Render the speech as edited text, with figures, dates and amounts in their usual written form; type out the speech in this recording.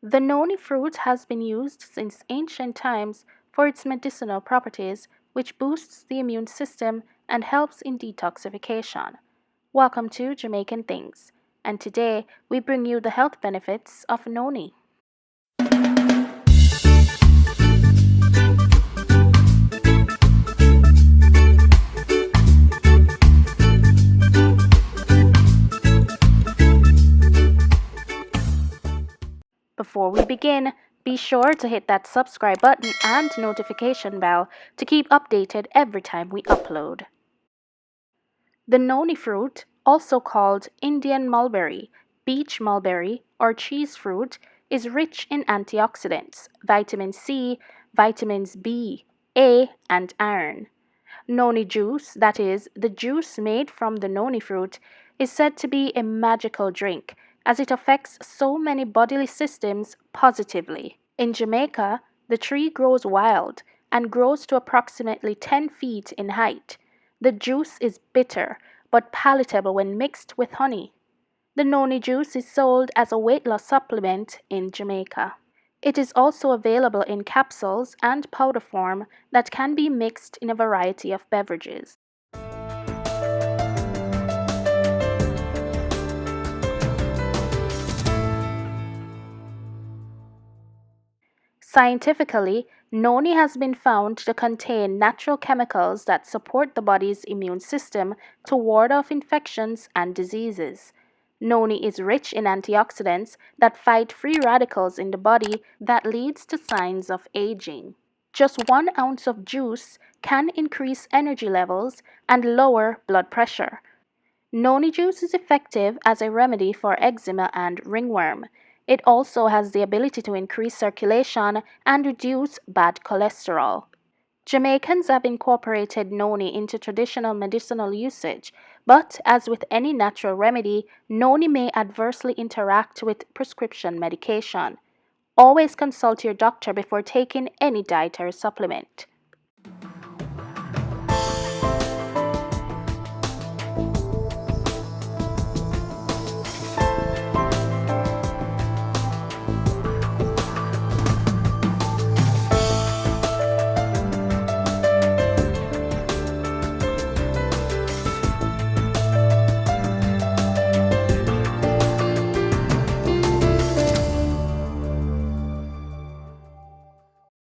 The noni fruit has been used since ancient times for its medicinal properties, which boosts the immune system and helps in detoxification. Welcome to Jamaican Things, and today we bring you the health benefits of noni. Before we begin, be sure to hit that subscribe button and notification bell to keep updated every time we upload. The noni fruit, also called Indian mulberry, beach mulberry, or cheese fruit, is rich in antioxidants, vitamin C, vitamins B, A, and iron. Noni juice, that is, the juice made from the noni fruit, is said to be a magical drink as it affects so many bodily systems positively. In Jamaica, the tree grows wild and grows to approximately 10 feet in height. The juice is bitter but palatable when mixed with honey. The noni juice is sold as a weight loss supplement in Jamaica. It is also available in capsules and powder form that can be mixed in a variety of beverages. Scientifically, noni has been found to contain natural chemicals that support the body's immune system to ward off infections and diseases. Noni is rich in antioxidants that fight free radicals in the body that leads to signs of aging. Just 1 ounce of juice can increase energy levels and lower blood pressure. Noni juice is effective as a remedy for eczema and ringworm. It also has the ability to increase circulation and reduce bad cholesterol. Jamaicans have incorporated noni into traditional medicinal usage, but as with any natural remedy, noni may adversely interact with prescription medication. Always consult your doctor before taking any dietary supplement.